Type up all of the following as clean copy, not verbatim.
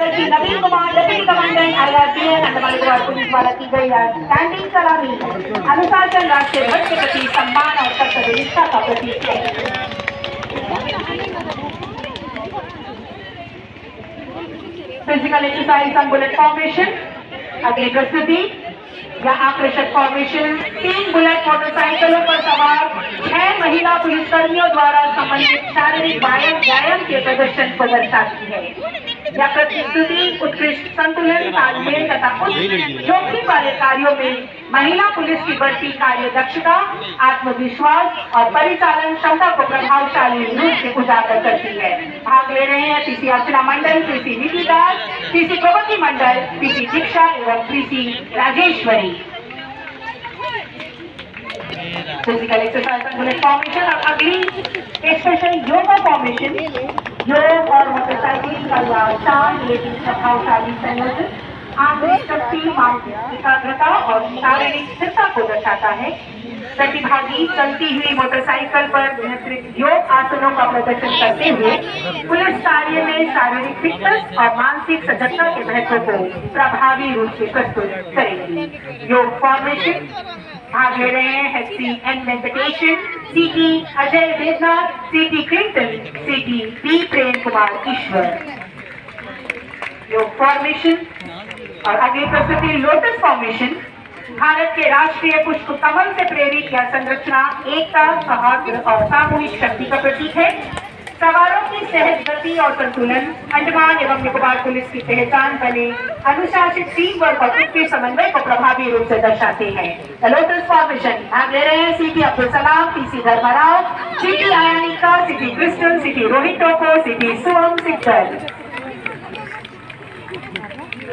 Shri Naveen Kumar deputy commandant IRPN Andaman Nicobar police द्वारा की गई स्टैंडिंग सलामी अनुशासन राष्ट्रीय ध्वज के प्रति सम्मान और कर्तव्य निष्ठा का प्रतीक है। Physical exercise on bullet formation. अगली प्रस्तुति या आकर्षक फॉर्मेशन 3 बुलेट मोटरसाइकिलों पर सवार 6 महिला पुलिसकर्मियों द्वारा संबंधित शारीरिक व्यायाम के प्रदर्शन को दर्शाती है। यह प्रस्तुति उत्कृष्ट संतुलन, तालमेल तथा उच्च जोखिम वाले कार्यों में महिला पुलिस की बढ़ती कार्य दक्षता, आत्मविश्वास और परिचालन क्षमता को प्रभावशाली रूप से उजागर करती है। भाग ले रहे हैं पीसी अर्चना मंडल, पीसी निधि दास, पीसी प्रगति मंडल, पीसी दीक्षा एवं PC Rajeshwari. Physical exercise bullet formation और अगली स्पेशल योगा फॉर्मेशन। योग और मोटरसाइकिलिंग का यह शान लेकिन प्रभावशाली संयोजन आंतरिक शक्ति, मानसिक एकाग्रता और शारीरिक स्थिरता को दर्शाता है। प्रतिभागी चलती हुई मोटरसाइकिल पर नियंत्रित योग आसनों का प्रदर्शन करते हुए पुलिस कार्य में शारीरिक फिटनेस और मानसिक सजगता के महत्व को प्रभावी रूप से प्रस्तुत करेंगी। योग फॉर्मेशन भाग ले रहे हैं HCN Venkatesan, CT Ajay Vednath, CT Clinton, CT B Prem Kumar ईश्वर। योग फॉर्मेशन और अगली प्रस्तुति लोटस फॉर्मेशन। भारत के राष्ट्रीय पुष्प कमल से प्रेरित यह संरचना एकता, सौहार्द और सामूहिक शक्ति का प्रतीक है। सवारों की सहज गति और संतुलन अंडमान एवं निकोबार पुलिस की पहचान बने अनुशासित टीम वर्क और उसके समन्वय को प्रभावी रूप से दर्शाते हैं। लोटस फॉर्मेशन भाग ले रहे हैं CT Abdul Salam, PC धर्माराव, CT आयानिका, CT crystal, CT Rohit टोको, CT सुवम सिक्कर।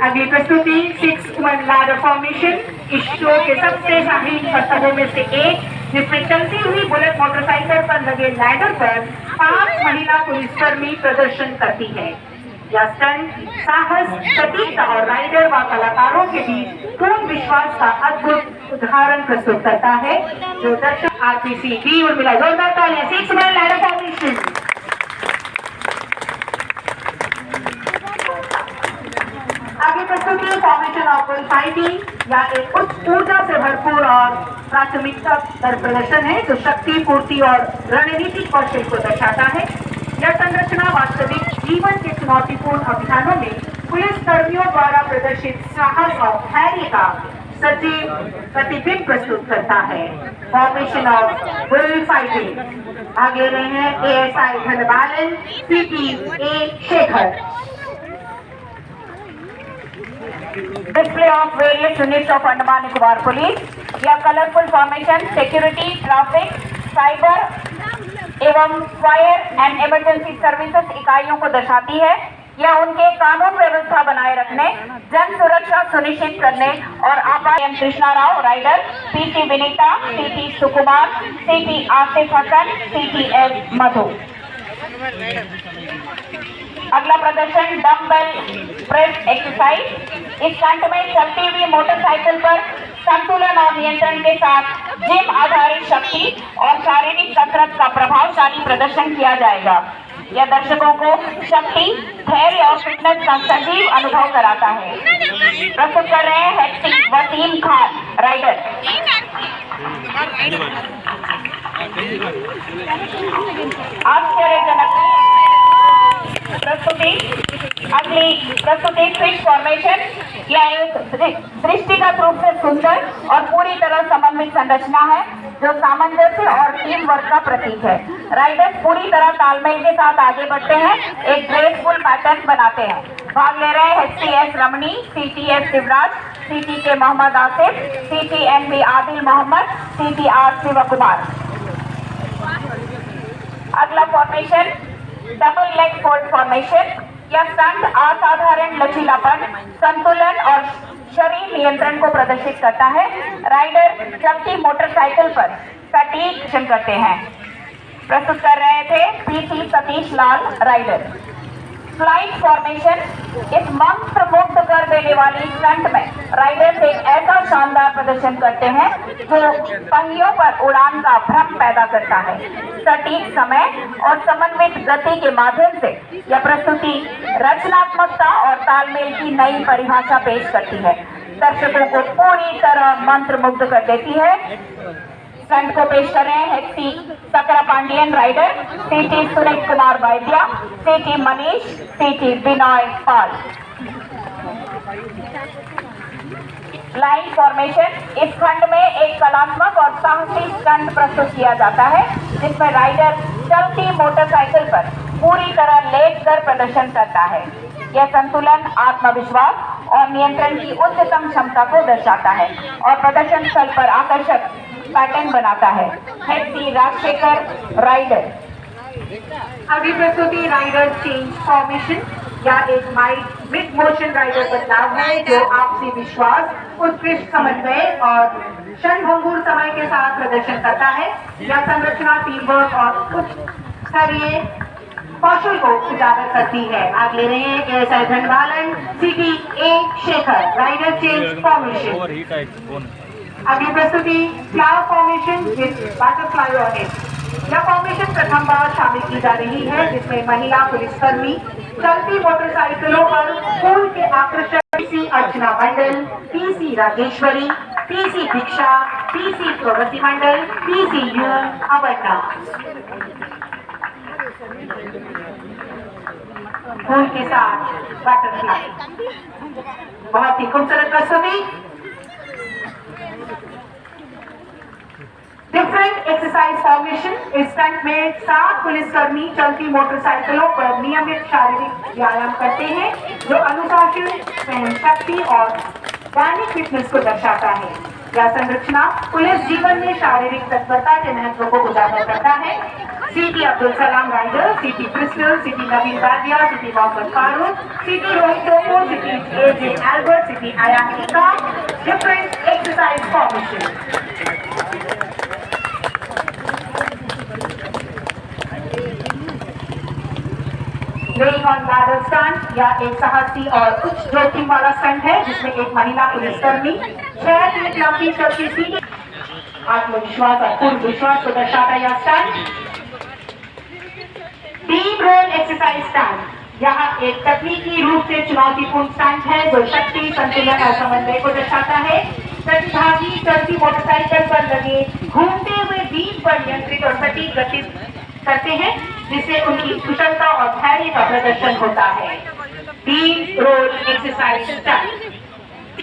अगली प्रस्तुति 6 वुमेन लैडर फॉर्मेशन। इस शो के सबसे शाहीन कर्तव्यों में से एक, जिसमें चलती हुई बुलेट मोटरसाइकिल पर लगे लैडर पर 5 महिला पुलिसकर्मी प्रदर्शन करती है। यह स्टंट साहस, सटीकता और राइडर व कलाकारों के बीच पूर्ण विश्वास का अद्भुत उदाहरण प्रस्तुत करता है, जो दर्शक RPC B और मिला जोरदार तालियां। 6 वुमेन लैडर फॉर्मेशन। आगे प्रस्तुति फॉर्मेशन ऑफ बुल फाइटिंग या एक उच्च ऊर्जा से भरपूर और प्राथमिकता पर प्रदर्शन है, जो शक्ति, पूर्ति और रणनीतिक कौशल को दर्शाता है। यह संरचना वास्तविक जीवन के चुनौतीपूर्ण अभियानों में पुलिस कर्मियों द्वारा प्रदर्शित साहस और धैर्य का सजीव प्रतिबिंब प्रस्तुत करता है। फॉर्मेशन ऑफ बुल फाइटिंग भाग ले रहे हैं ASI Dhanabalan, CT A Shekhar. Display of various units of Andaman Nicobar police. यह colourful formation security, traffic, cyber एवं फायर एंड इमरजेंसी सर्विसेज इकाइयों को दर्शाती है। यह उनके कानून व्यवस्था बनाए रखने, जन सुरक्षा सुनिश्चित करने और आपात Krishna Rao rider, PC Vineeta, CT Sukumar, CT Asif Hasan, CT S Madhu. अगला प्रदर्शन डंबल प्रेस एक्सरसाइज। इस स्टंट में चलती हुई मोटरसाइकिल पर संतुलन और नियंत्रण के साथ जिम आधारित शक्ति और शारीरिक कसरत का प्रभावशाली प्रदर्शन किया जाएगा। यह दर्शकों को शक्ति, धैर्य और फिटनेस का सजीव अनुभव कराता है। प्रस्तुत कर रहे हैं HC वसीम खान राइडर। आश्चर्यजनक प्रस्तुति। अगली प्रस्तुति फिश फॉर्मेशन। यह एक दृष्टिगत रूप से सुंदर और पूरी तरह समन्वित संरचना है, जो सामंजस्य और टीम वर्क का प्रतीक है। राइडर्स पूरी तरह तालमेल के साथ आगे बढ़ते हैं, एक ग्रेसफुल पैटर्न बनाते हैं। भाग ले रहे हैं HCS रमणी, CTS शिवराज, CT के Mohammad Asif, CT MB Adil Mohammad, CT R Shiv Kumar. अगला formation double leg fold formation. यह स्टंट असाधारण लचीलापन, संतुलन और शरीर नियंत्रण को प्रदर्शित करता है। राइडर चलती मोटरसाइकिल पर सटीक एक्शन करते हैं। प्रस्तुत कर रहे थे PC सतीश लाल राइडर। Flight formation. इस मंत्र मुक्त कर दे देने वाली स्टंट में राइडर्स एक ऐसा शानदार प्रदर्शन करते हैं जो पहियों पर उड़ान का भ्रम पैदा करता है। सटीक समय और समन्वित गति के माध्यम से यह प्रस्तुति रचनात्मकता और तालमेल की नई परिभाषा पेश करती है, दर्शकों को पूरी तरह मंत्रमुग्ध कर देती है। स्टंट को पेश कर रहे हैं हेक्सी सकरा पांडियन राइडर, सीटी सुनील कुमार वैद्या, सीटी मनीष, सीटी विनय पाल। लाइन फॉर्मेशन, इस खंड में एक कलात्मक और साहसी स्टंट प्रस्तुत किया जाता है जिसमें राइडर चलती मोटरसाइकिल पर पूरी तरह लेट कर प्रदर्शन करता है। यह संतुलन, आत्मविश्वास और नियंत्रण की उच्चतम क्षमता को दर्शाता है और प्रदर्शन स्थल पर आकर्षक पैटर्न बनाता है। हेक्सी राजशेखर राइडर। अगली प्रस्तुति राइडर चेंज फॉर्मेशन या एक मिड मोशन राइडर बदलाव है जो आपसी विश्वास, उत्कृष्ट समन्वय और क्षणभंगुर समय के साथ प्रदर्शन करता है। यह संरचना, टीमवर्क और उच्च स्तरीय कौशल को उजागर करती है। आगे ले रहे हैं एएसआई धनबालन, सीटी ए शेखर राइडर चेंज फॉर्मेशन। अगली प्रस्तुति flower formation with butterfly on it. यह फॉर्मेशन प्रथम बार शामिल की जा रही है जिसमें महिला पुलिसकर्मी चलती मोटरसाइकिलों पर फूल के आकर्षक PC Archana Mandal, PC Rajeshwari, PC Diksha, PC Pragati Mandal, PC U Avanna. फूल के साथ बटरफ्लाई, बहुत ही खूबसूरत प्रस्तुति। डिफरेंट एक्सरसाइज फॉर्मेशन, इस स्टंट में 7 पुलिसकर्मी चलती मोटरसाइकिलों पर नियमित शारीरिक व्यायाम करते हैं जो अनुशासन, सहन शक्ति और दैनिक फिटनेस को दर्शाता है। यह संरचना पुलिस जीवन में शारीरिक तत्परता के महत्व को उजागर करता है। सीटी अब्दुल सलाम राइडर, सीटी क्रिस्टल, सीटी नवीन वादिया, सीटी मोहम्मद फारूक, सीटी रोहित टोपो, सीटी एजे एल्बर्ट, सीटी आयान टीका। Different exercise formation. Laying on ladder stunt या एक साहसी और उच्च जोखिम वाला स्टंट है जिसमें एक महिला पुलिसकर्मी 6 फीट लंबी चलती सीढ़ी आत्मविश्वास और पूर्ण विश्वास को दर्शाता यह stunt. Team role exercise stunt, यहाँ एक तकनीकी रूप से चुनौतीपूर्ण स्टंट है जो शक्ति, संतुलन और समन्वय को दर्शाता है। प्रतिभागी चलती मोटरसाइकिल पर लगे घूमते हुए बीम पर नियंत्रित और सटीक गति करते हैं जिससे उनकी कुशलता और धैर्य का प्रदर्शन होता है। Team role exercise stunt.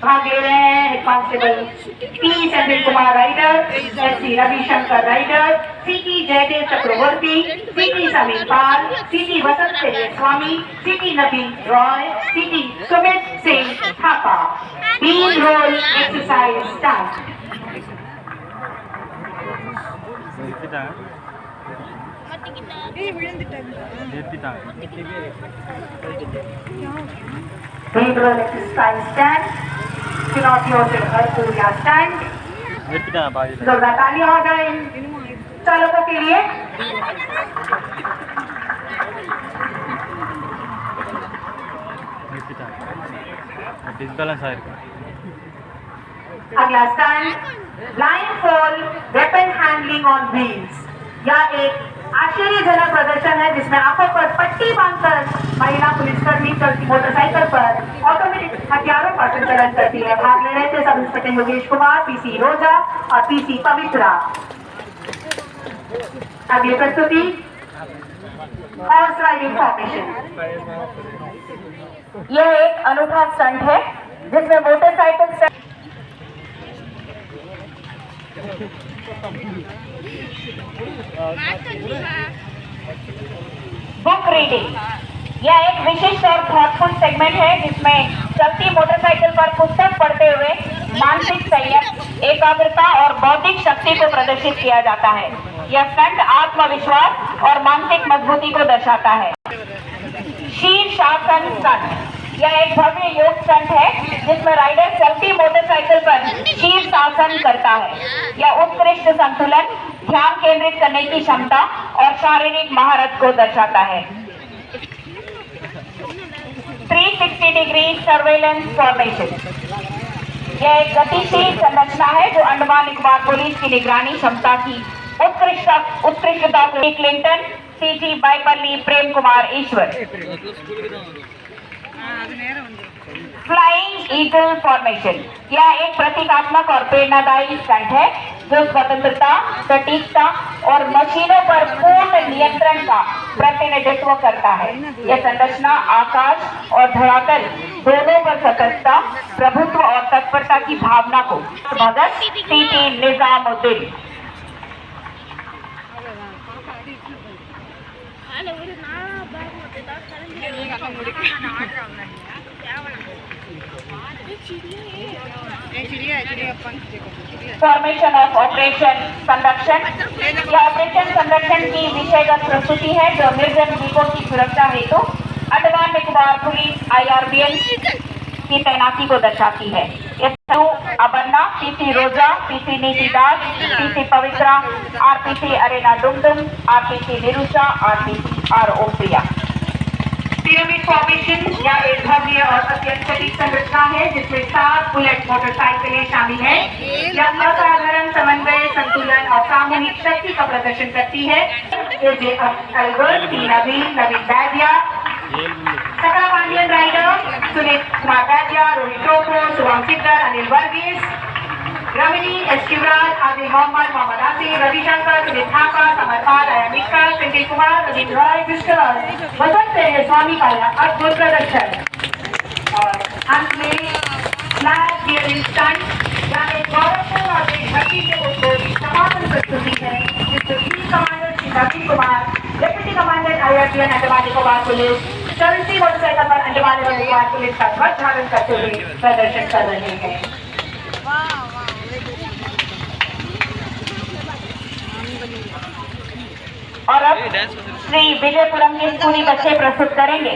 भाग ले रहे हैं head constable P Sanjay Kumar rider, SC Ravishankar rider, CT Jaydev चक्रवर्ती, सीटी समीर पाल, सीटी वसंत स्वामी, सीटी Naveen Roy, CT Sumit Singh Thapa. Team role exercise stunt. Exercise stand, चुनौतियों से भरपूर यह स्टैंड। जोरदार तालियां हो जाए चालकों के लिए। अगला stand line fall weapon handling on wheels. यह एक आश्चर्यजनक प्रदर्शन है जिसमें आंखों पर पट्टी बांधकर महिला पुलिसकर्मी चलती मोटरसाइकिल पर ऑटोमेटिक हथियारों का संचालन करती है। भाग ले रहे थे sub inspector Yogesh Kumar, PC रोजा और पीसी पवित्रा। अगली प्रस्तुति हॉर्स राइडिंग फॉर्मेशन। यह एक अनूठा स्टंट है जिसमें मोटरसाइकिल बुक रीडिंग, यह एक विशिष्ट और थॉटफुल सेगमेंट है जिसमें चलती मोटरसाइकिल पर पुस्तक पढ़ते हुए मानसिक संयम, एकाग्रता और बौद्धिक शक्ति को प्रदर्शित किया जाता है। यह स्टंट आत्मविश्वास और मानसिक मजबूती को दर्शाता है। शीर्षासन स्टंट, यह एक भव्य योग स्टंट है जिसमें राइडर चलती मोटरसाइकिल पर शीर्षासन करता है। यह उत्कृष्ट संतुलन, ध्यान केंद्रित करने की क्षमता और शारीरिक महारत को दर्शाता है। 360 डिग्री सर्वेलेंस फॉर्मेशन। यह एक गतिशील संरचना है जो अंडमान निकोबार पुलिस की निगरानी क्षमता की उत्कृष्टता को क्लिंटन, सीजी बाईपल्ली, प्रेम कुमार ईश्वर। फ्लाइंग ईगल फॉर्मेशन, यह एक प्रतीकात्मक और प्रेरणादायी स्टंट है जो स्वतंत्रता, सटीकता और मशीनों पर पूर्ण नियंत्रण का प्रतिनिधित्व करता है। यह संरचना आकाश और धरातल दोनों पर सतर्कता, प्रभुत्व और तत्परता की भावना को भगत सीटी निजामुद्दीन। फॉर्मेशन ऑफ ऑपरेशन संरक्षण, यह ऑपरेशन संरक्षण की विषयगत प्रस्तुति है जो निर्जन द्वीपों की सुरक्षा हेतु अंडमान निकोबार पुलिस IRBN की तैनाती को दर्शाती है। SU अबन्ना, PC Roja, PC Niti Das, PC Pavitra, RPC Arena Dumdum, RPC Nirusha, RPC RO Priya. Pyramid formation यह एक भव्य और अत्यंत सटीक संरचना है जिसमें 7 बुलेट मोटरसाइकिलें शामिल हैं। यह असाधारण समन्वय, संतुलन और सामूहिक शक्ति का प्रदर्शन करती है। AJ अल्बर्ट, नवीन वैद्या, सकला पांडियन राइडर, सुनील कुमार वैद्या, रोहित टोपो, शुभम सिकदर, अनिल वर्गीस, रमिनी, S शिवराज, आदिल मोहम्मद आसिफ, रविशंकर, सुनील थापा, समर पाल, अया मिक्कर, संजय कुमार, रवीन रॉय, वसंत स्वामी का यह अद्भुत प्रदर्शन। और अंत में फ्लैग बियरिंग स्टंट, यह एक गौरवपूर्ण और देशभक्ति से उद्बोधित समापन प्रस्तुति है जिसमें field commander Shri Raveen Kumar, deputy commander IRBN Andaman Nicobar police, 70 motorcycle पर अंडमान निकोबार पुलिस का ध्वज धारण करते हुए प्रदर्शन कर रहे हैं। और अब श्री विजयपुरम के स्कूली बच्चे प्रस्तुत करेंगे।